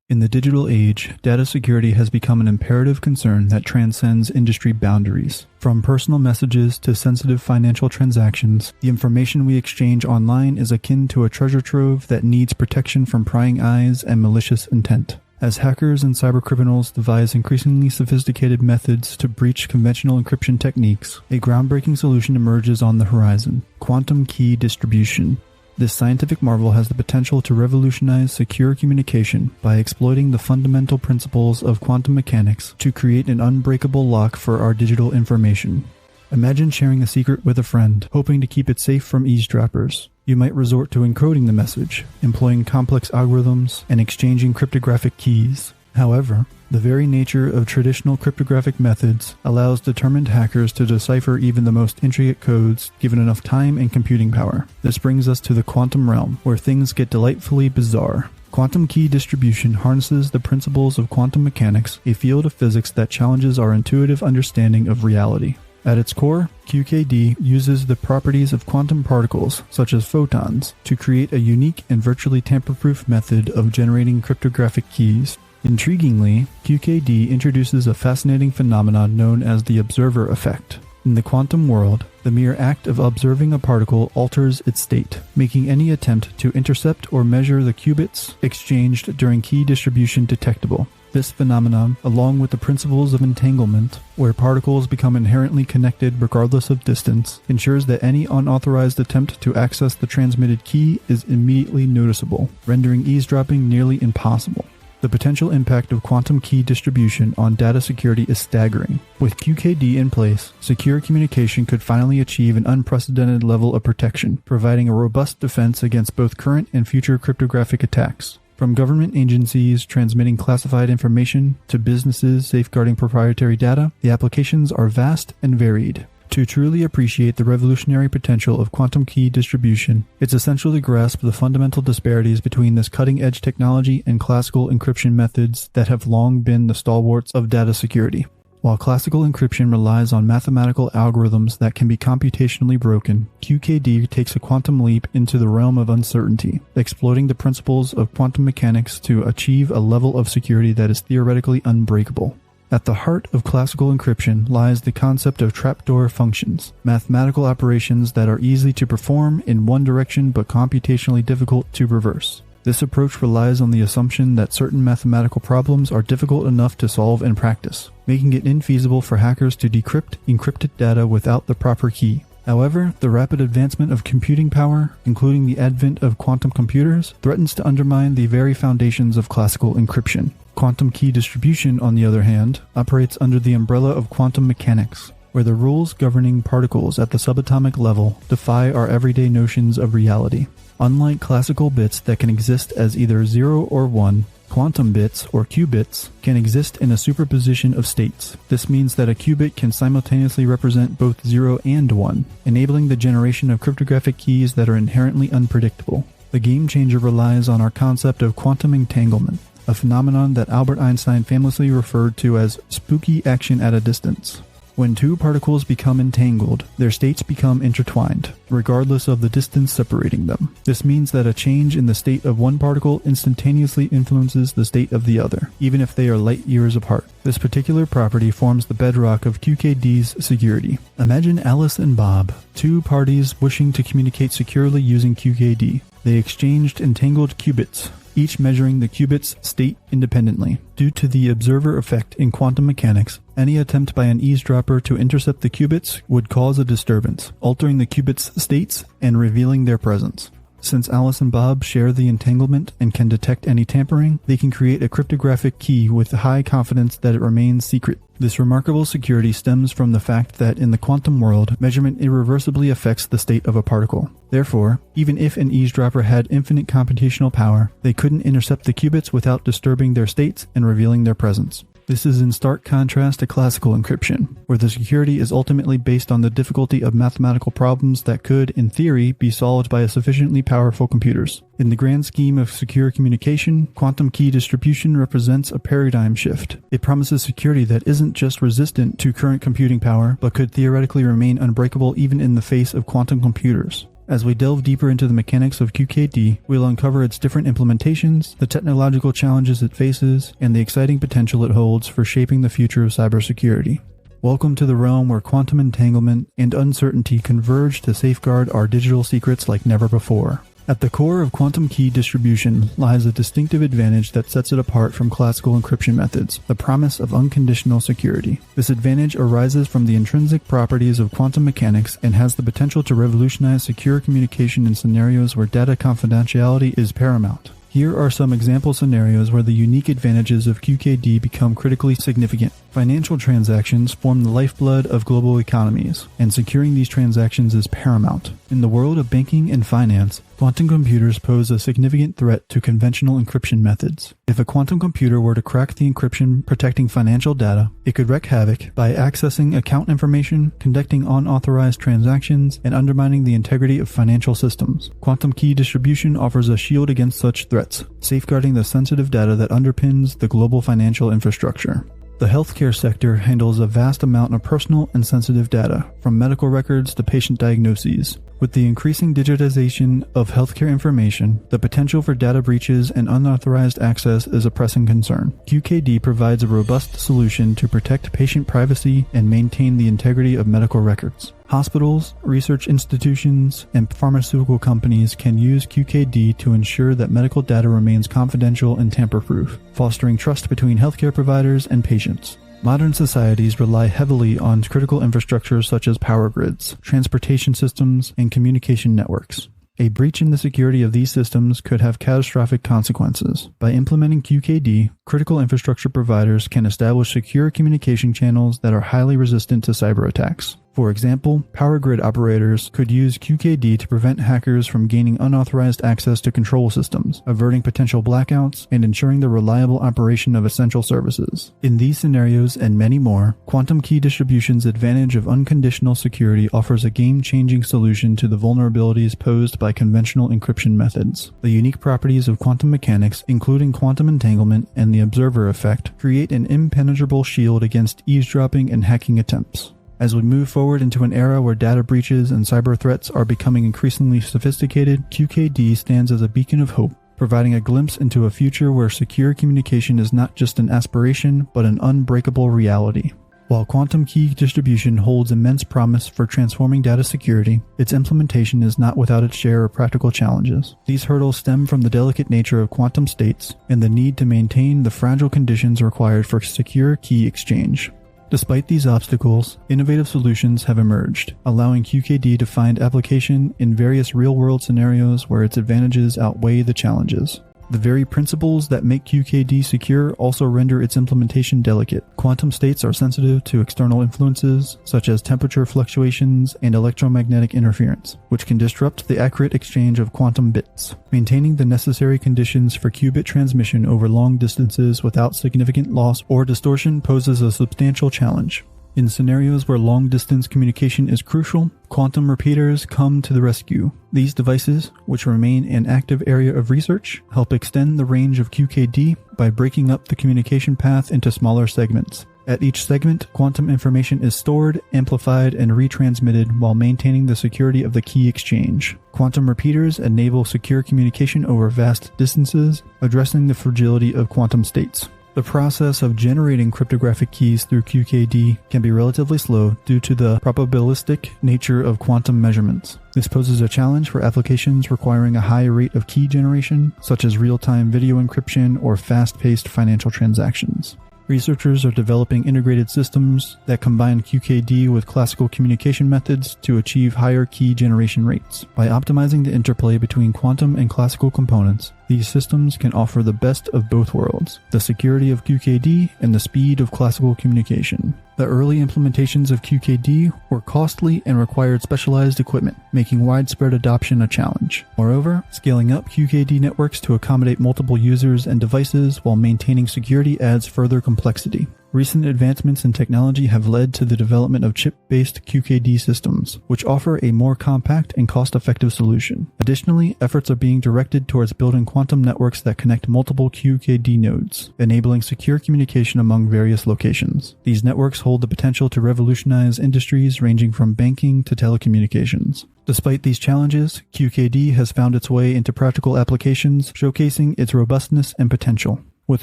In the digital age, data security has become an imperative concern that transcends industry boundaries. From personal messages to sensitive financial transactions, the information we exchange online is akin to a treasure trove that needs protection from prying eyes and malicious intent. As hackers and cybercriminals devise increasingly sophisticated methods to breach conventional encryption techniques, a groundbreaking solution emerges on the horizon: quantum key distribution. This scientific marvel has the potential to revolutionize secure communication by exploiting the fundamental principles of quantum mechanics to create an unbreakable lock for our digital information. Imagine sharing a secret with a friend, hoping to keep it safe from eavesdroppers. You might resort to encoding the message, employing complex algorithms, and exchanging cryptographic keys. However, the very nature of traditional cryptographic methods allows determined hackers to decipher even the most intricate codes given enough time and computing power. This brings us to the quantum realm, where things get delightfully bizarre. Quantum key distribution harnesses the principles of quantum mechanics, a field of physics that challenges our intuitive understanding of reality. At its core, QKD uses the properties of quantum particles, such as photons, to create a unique and virtually tamper-proof method of generating cryptographic keys. Intriguingly, QKD introduces a fascinating phenomenon known as the observer effect. In the quantum world, the mere act of observing a particle alters its state, making any attempt to intercept or measure the qubits exchanged during key distribution detectable. This phenomenon, along with the principles of entanglement, where particles become inherently connected regardless of distance, ensures that any unauthorized attempt to access the transmitted key is immediately noticeable, rendering eavesdropping nearly impossible. The potential impact of quantum key distribution on data security is staggering. With QKD in place, secure communication could finally achieve an unprecedented level of protection, providing a robust defense against both current and future cryptographic attacks. From government agencies transmitting classified information to businesses safeguarding proprietary data, the applications are vast and varied. To truly appreciate the revolutionary potential of quantum key distribution, it's essential to grasp the fundamental disparities between this cutting-edge technology and classical encryption methods that have long been the stalwarts of data security. While classical encryption relies on mathematical algorithms that can be computationally broken, QKD takes a quantum leap into the realm of uncertainty, exploiting the principles of quantum mechanics to achieve a level of security that is theoretically unbreakable. At the heart of classical encryption lies the concept of trapdoor functions, mathematical operations that are easy to perform in one direction but computationally difficult to reverse. This approach relies on the assumption that certain mathematical problems are difficult enough to solve in practice, making it infeasible for hackers to decrypt encrypted data without the proper key. However, the rapid advancement of computing power, including the advent of quantum computers, threatens to undermine the very foundations of classical encryption. Quantum key distribution, on the other hand, operates under the umbrella of quantum mechanics, where the rules governing particles at the subatomic level defy our everyday notions of reality. Unlike classical bits that can exist as either 0 or 1, quantum bits, or qubits, can exist in a superposition of states. This means that a qubit can simultaneously represent both 0 and 1, enabling the generation of cryptographic keys that are inherently unpredictable. The game changer relies on our concept of quantum entanglement, a phenomenon that Albert Einstein famously referred to as spooky action at a distance. When two particles become entangled, their states become intertwined, regardless of the distance separating them. This means that a change in the state of one particle instantaneously influences the state of the other, even if they are light years apart. This particular property forms the bedrock of QKD's security. Imagine Alice and Bob, two parties wishing to communicate securely using QKD. They exchanged entangled qubits, each measuring the qubit's state independently. Due to the observer effect in quantum mechanics, any attempt by an eavesdropper to intercept the qubits would cause a disturbance, altering the qubits' states and revealing their presence. Since Alice and Bob share the entanglement and can detect any tampering, they can create a cryptographic key with high confidence that it remains secret. This remarkable security stems from the fact that in the quantum world, measurement irreversibly affects the state of a particle. Therefore, even if an eavesdropper had infinite computational power, they couldn't intercept the qubits without disturbing their states and revealing their presence. This is in stark contrast to classical encryption, where the security is ultimately based on the difficulty of mathematical problems that could, in theory, be solved by sufficiently powerful computers. In the grand scheme of secure communication, quantum key distribution represents a paradigm shift. It promises security that isn't just resistant to current computing power, but could theoretically remain unbreakable even in the face of quantum computers. As we delve deeper into the mechanics of QKD, we'll uncover its different implementations, the technological challenges it faces, and the exciting potential it holds for shaping the future of cybersecurity. Welcome to the realm where quantum entanglement and uncertainty converge to safeguard our digital secrets like never before. At the core of quantum key distribution lies a distinctive advantage that sets it apart from classical encryption methods, the promise of unconditional security. This advantage arises from the intrinsic properties of quantum mechanics and has the potential to revolutionize secure communication in scenarios where data confidentiality is paramount. Here are some example scenarios where the unique advantages of QKD become critically significant. Financial transactions form the lifeblood of global economies, and securing these transactions is paramount. In the world of banking and finance, quantum computers pose a significant threat to conventional encryption methods. If a quantum computer were to crack the encryption protecting financial data, it could wreak havoc by accessing account information, conducting unauthorized transactions, and undermining the integrity of financial systems. Quantum key distribution offers a shield against such threats, safeguarding the sensitive data that underpins the global financial infrastructure. The healthcare sector handles a vast amount of personal and sensitive data, from medical records to patient diagnoses. With the increasing digitization of healthcare information, the potential for data breaches and unauthorized access is a pressing concern. QKD provides a robust solution to protect patient privacy and maintain the integrity of medical records. Hospitals, research institutions, and pharmaceutical companies can use QKD to ensure that medical data remains confidential and tamper-proof, fostering trust between healthcare providers and patients. Modern societies rely heavily on critical infrastructure such as power grids, transportation systems, and communication networks. A breach in the security of these systems could have catastrophic consequences. By implementing QKD, critical infrastructure providers can establish secure communication channels that are highly resistant to cyber attacks. For example, power grid operators could use QKD to prevent hackers from gaining unauthorized access to control systems, averting potential blackouts, and ensuring the reliable operation of essential services. In these scenarios and many more, quantum key distribution's advantage of unconditional security offers a game-changing solution to the vulnerabilities posed by conventional encryption methods. The unique properties of quantum mechanics, including quantum entanglement and the observer effect, create an impenetrable shield against eavesdropping and hacking attempts. As we move forward into an era where data breaches and cyber threats are becoming increasingly sophisticated, QKD stands as a beacon of hope, providing a glimpse into a future where secure communication is not just an aspiration, but an unbreakable reality. While quantum key distribution holds immense promise for transforming data security, its implementation is not without its share of practical challenges. These hurdles stem from the delicate nature of quantum states and the need to maintain the fragile conditions required for secure key exchange. Despite these obstacles, innovative solutions have emerged, allowing QKD to find application in various real-world scenarios where its advantages outweigh the challenges. The very principles that make QKD secure also render its implementation delicate. Quantum states are sensitive to external influences, such as temperature fluctuations and electromagnetic interference, which can disrupt the accurate exchange of quantum bits. Maintaining the necessary conditions for qubit transmission over long distances without significant loss or distortion poses a substantial challenge. In scenarios where long-distance communication is crucial, quantum repeaters come to the rescue. These devices, which remain an active area of research, help extend the range of QKD by breaking up the communication path into smaller segments. At each segment, quantum information is stored, amplified, and retransmitted while maintaining the security of the key exchange. Quantum repeaters enable secure communication over vast distances, addressing the fragility of quantum states. The process of generating cryptographic keys through QKD can be relatively slow due to the probabilistic nature of quantum measurements. This poses a challenge for applications requiring a high rate of key generation, such as real-time video encryption or fast-paced financial transactions. Researchers are developing integrated systems that combine QKD with classical communication methods to achieve higher key generation rates. By optimizing the interplay between quantum and classical components, these systems can offer the best of both worlds, the security of QKD and the speed of classical communication. The early implementations of QKD were costly and required specialized equipment, making widespread adoption a challenge. Moreover, scaling up QKD networks to accommodate multiple users and devices while maintaining security adds further complexity. Recent advancements in technology have led to the development of chip-based QKD systems, which offer a more compact and cost-effective solution. Additionally, efforts are being directed towards building quantum networks that connect multiple QKD nodes, enabling secure communication among various locations. These networks hold the potential to revolutionize industries ranging from banking to telecommunications. Despite these challenges, QKD has found its way into practical applications, showcasing its robustness and potential. With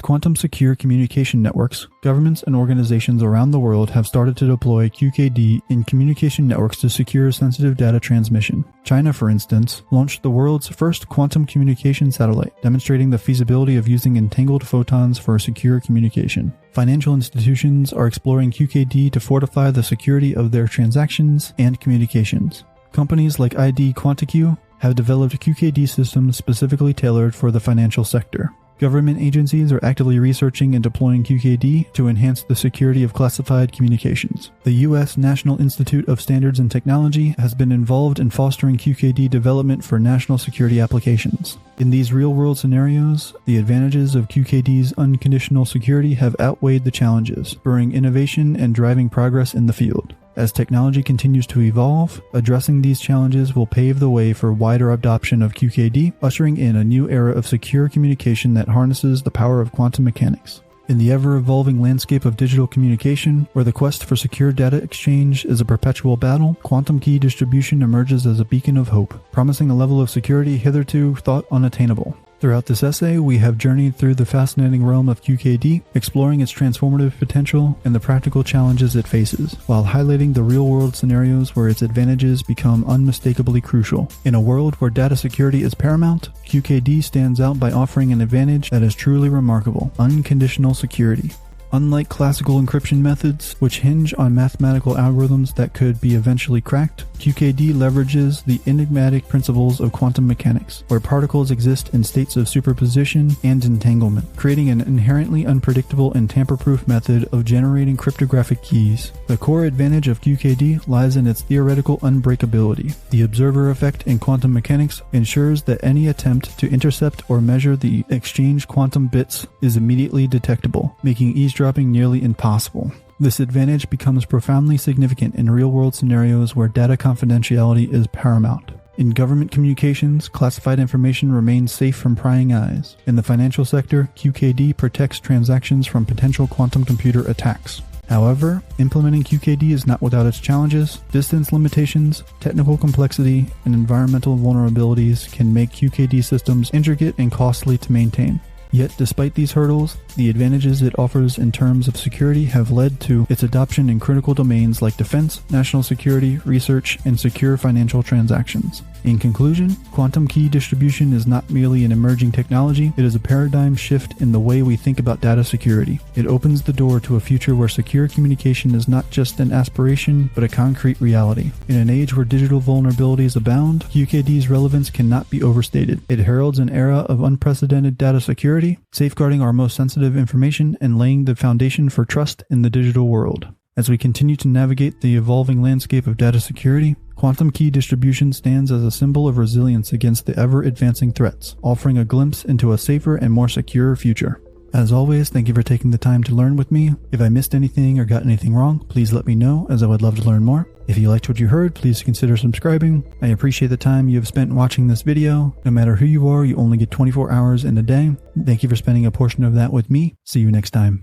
quantum-secure communication networks, governments and organizations around the world have started to deploy QKD in communication networks to secure sensitive data transmission. China, for instance, launched the world's first quantum communication satellite, demonstrating the feasibility of using entangled photons for secure communication. Financial institutions are exploring QKD to fortify the security of their transactions and communications. Companies like ID Quantiq have developed QKD systems specifically tailored for the financial sector. Government agencies are actively researching and deploying QKD to enhance the security of classified communications. The U.S. National Institute of Standards and Technology has been involved in fostering QKD development for national security applications. In these real-world scenarios, the advantages of QKD's unconditional security have outweighed the challenges, spurring innovation and driving progress in the field. As technology continues to evolve, addressing these challenges will pave the way for wider adoption of QKD, ushering in a new era of secure communication that harnesses the power of quantum mechanics. In the ever-evolving landscape of digital communication, where the quest for secure data exchange is a perpetual battle, quantum key distribution emerges as a beacon of hope, promising a level of security hitherto thought unattainable. Throughout this essay, we have journeyed through the fascinating realm of QKD, exploring its transformative potential and the practical challenges it faces, while highlighting the real-world scenarios where its advantages become unmistakably crucial. In a world where data security is paramount, QKD stands out by offering an advantage that is truly remarkable: unconditional security. Unlike classical encryption methods, which hinge on mathematical algorithms that could be eventually cracked, QKD leverages the enigmatic principles of quantum mechanics, where particles exist in states of superposition and entanglement, creating an inherently unpredictable and tamper-proof method of generating cryptographic keys. The core advantage of QKD lies in its theoretical unbreakability. The observer effect in quantum mechanics ensures that any attempt to intercept or measure the exchanged quantum bits is immediately detectable, making eavesdropping nearly impossible. This advantage becomes profoundly significant in real-world scenarios where data confidentiality is paramount. In government communications, classified information remains safe from prying eyes. In the financial sector, QKD protects transactions from potential quantum computer attacks. However, implementing QKD is not without its challenges. Distance limitations, technical complexity, and environmental vulnerabilities can make QKD systems intricate and costly to maintain. Yet, despite these hurdles, the advantages it offers in terms of security have led to its adoption in critical domains like defense, national security, research, and secure financial transactions. In conclusion, quantum key distribution is not merely an emerging technology, it is a paradigm shift in the way we think about data security. It opens the door to a future where secure communication is not just an aspiration, but a concrete reality. In an age where digital vulnerabilities abound, QKD's relevance cannot be overstated. It heralds an era of unprecedented data security, safeguarding our most sensitive information and laying the foundation for trust in the digital world. As we continue to navigate the evolving landscape of data security, quantum key distribution stands as a symbol of resilience against the ever-advancing threats, offering a glimpse into a safer and more secure future. As always, thank you for taking the time to learn with me. If I missed anything or got anything wrong, please let me know, as I would love to learn more. If you liked what you heard, please consider subscribing. I appreciate the time you have spent watching this video. No matter who you are, you only get 24 hours in a day. Thank you for spending a portion of that with me. See you next time.